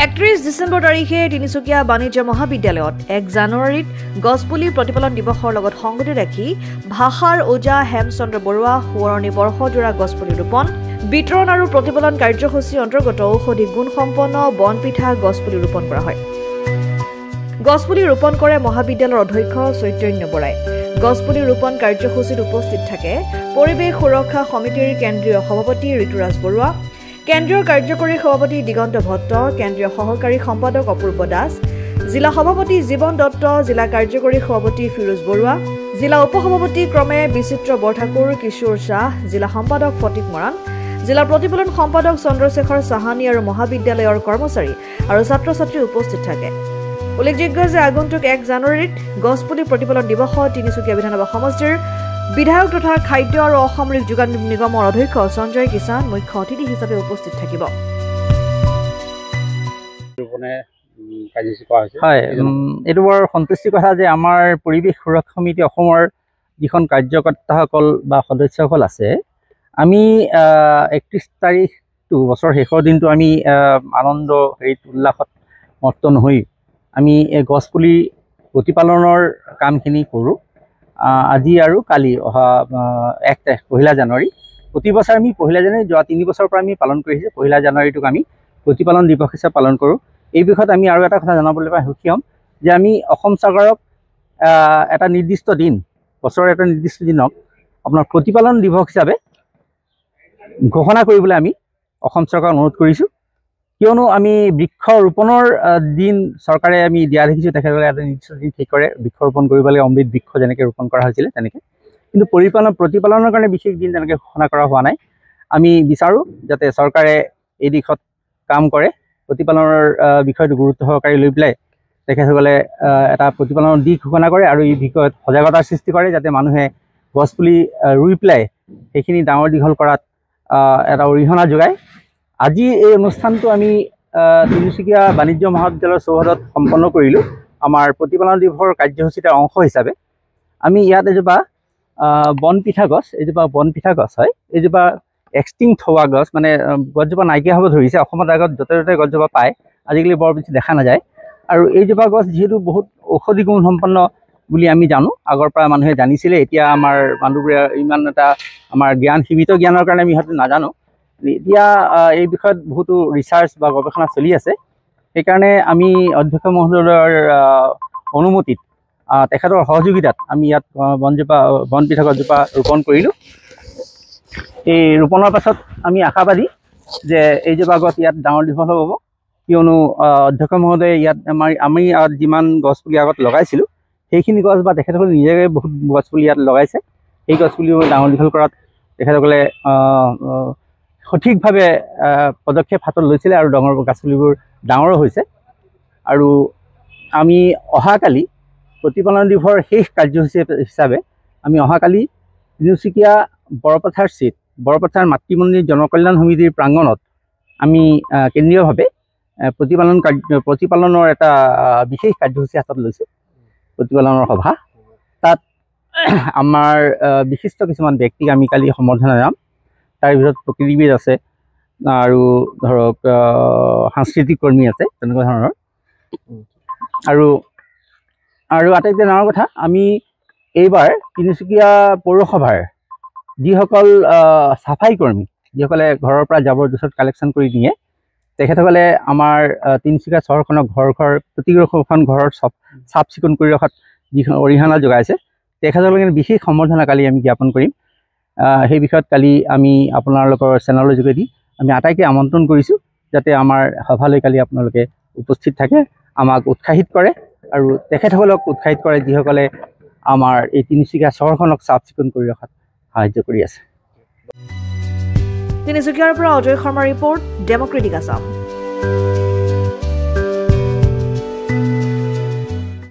31 ডিসেম্বৰ তাৰিখে তিনিচুকীয়া বাণিজ্য মহাবিদ্যালয়ত 1 জানুৱাৰীত গছপুলি প্ৰতিপালন দিৱসৰ লগত সংগতি ৰাখি ভাষাৰ ওজা হেমচন্দ্ৰ বৰুৱা সোঁৱৰণি বৰ্ষজোৰা গছপুলি ৰোপণ বিতৰণ আৰু প্ৰতিপালন কাৰ্যসূচীৰ অন্তৰ্গত ঔষধি গুণসম্পন্ন বনপিঠা গছপুলি ৰোপণ কৰা হয়। গছপুলি ৰোপণ কৰে মহাবিদ্যালয়ৰ অধ্যক্ষ চৈতন্য বৰাই। গছপুলি ৰোপণ কাৰ্যসূচীত উপস্থিত থাকে পৰিৱেশ সুৰক্ষা সমিতিৰ কেন্দ্ৰীয় সভাপতি ঋতুৰাজ বৰুৱা, কেন্দ্ৰীয় কাৰ্যকৰী সভাপতি দিগন্ত ভট্ট, কেন্দ্ৰীয় সহকাৰী সম্পাদক অপূৰ্ব দাস, জিলা সভাপতি জীৱন দত্ত, জিলা কাৰ্যকৰী সভাপতি ফিৰোজ বৰুৱা, জিলা উপসভাপতি ক্ৰমে বিচিত্ৰ বৰঠাকুৰ, কিশোৰ শ্বাহ, জিলা সম্পাদক ফটিক মৰাণ, জিলা প্ৰতিপালন সম্পাদক চন্দ্ৰশেখৰ চাহানী আৰু মহাবিদ্যালয়ৰ কৰ্মচাৰী আৰু ছাত্ৰ ছাত্ৰী উপস্থিত থাকে। উল্লেখযোগ্য যে আগন্তুক 1 জানুৱাৰীত গছপুলি প্ৰতিপালন দিৱসত তিনিচুকীয়া বিধানসভা সমষ্টিৰ বিধায়ক তথা খাদ্য আৰু অসামৰিক যোগান নিগমৰ অধ্যক্ষ সঞ্জয় কিষাণ মুখ্য অতিথি হিচাপে উপস্থিত থাকিব। হয়, এইটো বৰ সন্তুষ্টিৰ কথা যে আমাৰ পৰিৱেশ সুৰক্ষা সমিতি অসমৰ যিখন কাৰ্যকৰ্তাসকল বা সদস্যসকল আছে, আমি 31 তাৰিখটো বছৰৰ শেষৰ দিনটো আমি আনন্দ উল্লাসত মত্ত নহৈ আমি এই গছপুলি প্ৰতিপালনৰ কামখিনি কৰোঁ। আজি আৰু কালি অহা 1 তাৰিখ 1 জানুৱাৰী প্ৰতি বছৰ আমি 1 জানুৱাৰী যোৱা 3 বছৰৰ পৰা আমি পালন কৰি আহিছোঁ। 1 জানুৱাৰীটোক আমি প্ৰতিপালন দিৱস হিচাপে পালন কৰোঁ। এই বিষয়ত আমি আৰু এটা কথা জনাবলৈ পাই সুখী হ'ম যে আমি অসম চৰকাৰক এটা নিৰ্দিষ্ট দিন, বছৰৰ এটা নিৰ্দিষ্ট দিনক আপোনাৰ প্ৰতিপালন দিৱস হিচাপে ঘোষণা কৰিবলৈ আমি অসম চৰকাৰক অনুৰোধ কৰিছোঁ। কিয়নো আমি বৃক্ষ ৰোপণৰ দিন চৰকাৰে আমি দিয়া দেখিছোঁ, তেখেতসকলে এটা নিৰ্দিষ্ট দিন ঠিক কৰে বৃক্ষ ৰোপণ কৰিব লাগে, অমৃত বৃক্ষ যেনেকৈ ৰোপণ কৰা হৈছিলে তেনেকৈ, কিন্তু প্ৰতিপালনৰ কাৰণে বিশেষ দিন তেনেকৈ ঘোষণা কৰা হোৱা নাই। আমি বিচাৰোঁ যাতে চৰকাৰে এই দিশত কাম কৰে, প্ৰতিপালনৰ বিষয়টো গুৰুত্ব সহকাৰে লৈ পেলাই তেখেতসকলে এটা প্ৰতিপালনৰ দিশ ঘোষণা কৰে আৰু এই বিষয়ত সজাগতাৰ সৃষ্টি কৰে, যাতে মানুহে গছপুলি ৰুই পেলাই সেইখিনি ডাঙৰ দীঘল কৰাত এটা অৰিহণা যোগায়। আজি এই অনুষ্ঠানটো আমি তিনিচুকীয়া বাণিজ্য মহাবিদ্যালয়ৰ চৌহদত সম্পন্ন কৰিলোঁ। আমাৰ প্ৰতিপালন দিৱসৰ কাৰ্যসূচীৰ অংশ হিচাপে আমি ইয়াত এজোপা বনপিঠা গছ, এইজোপা বনপিঠা গছ হয়, এইজোপা এক্সটিংক্ট হোৱা গছ, মানে গছজোপা নাইকিয়া হ'ব ধৰিছে। অসমত আগত য'তে ত'তে গছজোপা পায়, আজিকালি বৰ বেছি দেখা নাযায়। আৰু এইজোপা গছ যিহেতু বহুত ঔষধি গুণ সম্পন্ন বুলি আমি জানো, আগৰ পৰা মানুহে জানিছিলে, এতিয়া আমাৰ মানুহবোৰে ইমান এটা আমাৰ সীমিত জ্ঞানৰ কাৰণে আমি হয়তো নাজানো। এতিয়া এই বিষয়ত বহুতো ৰিচাৰ্চ বা গৱেষণা চলি আছে। সেইকাৰণে আমি অধ্যক্ষ মহোদয়ৰ অনুমতিত তেখেতৰ সহযোগিতাত আমি ইয়াত বনপিঠা গছজোপা ৰোপণ কৰিলোঁ। এই ৰোপণৰ পাছত আমি আশাবাদী যে এইজোপা গছ ইয়াত ডাঙৰ দীঘল হ'ব, কিয়নো অধ্যক্ষ মহোদয়ে ইয়াত আমি যিমান গছপুলি আগত লগাইছিলোঁ সেইখিনি গছ বা তেখেতসকলে নিজে বহুত গছপুলি ইয়াত লগাইছে, সেই গছপুলিবোৰ ডাঙৰ দীঘল কৰাত তেখেতসকলে সঠিকভাৱে পদক্ষেপ হাতত লৈছিলে আৰু গছপুলিবোৰ ডাঙৰো হৈছে। আৰু আমি অহাকালি প্ৰতিপালন দিৱসৰ শেষ কাৰ্যসূচী হিচাপে আমি অহাকালি তিনিচুকীয়া বৰপথাৰ মাতৃমন্দিৰ জনকল্যাণ সমিতিৰ প্ৰাংগণত আমি কেন্দ্ৰীয়ভাৱে প্ৰতিপালনৰ এটা বিশেষ কাৰ্যসূচী হাতত লৈছোঁ, প্ৰতিপালনৰ সভা। তাত আমাৰ বিশিষ্ট কিছুমান ব্যক্তিক আমি কালি সম্বৰ্ধনা জনাম। তাৰ ভিতৰত প্ৰকৃতিবিদ আছে আৰু ধৰক সাংস্কৃতিক কৰ্মী আছে, তেনেকুৱা ধৰণৰ। আৰু আটাইতকৈ ডাঙৰ কথা, আমি এইবাৰ তিনিচুকীয়া পৌৰসভাৰ যিসকল চাফাই কৰ্মী, যিসকলে ঘৰৰ পৰা জাবৰ জোঁথৰ কালেকশ্যন কৰি নিয়ে, তেখেতসকলে আমাৰ তিনিচুকীয়া চহৰখনক প্ৰতিখন ঘৰৰ চাফ চিকুণ কৰি ৰখাত যিখন অৰিহণা যোগাইছে, তেখেতসকলে বিশেষ সম্বৰ্ধনা কালি আমি জ্ঞাপন কৰিম। সেই বিষয়ত কালি আমি আপোনালোকৰ চেনেলৰ যোগেদি আমি আটাইকে আমন্ত্ৰণ কৰিছোঁ, যাতে আমাৰ সভালৈ কালি আপোনালোকে উপস্থিত থাকে, আমাক উৎসাহিত কৰে আৰু তেখেতসকলক উৎসাহিত কৰে যিসকলে আমাৰ এই তিনিচুকীয়া চহৰখনক চাফ চিকুণ কৰি ৰখাত সাহায্য কৰি আছে। তিনিচুকীয়াৰ পৰা অজয় শৰ্মাৰ ৰিপৰ্ট, ডেমক্ৰেটিক আছাম।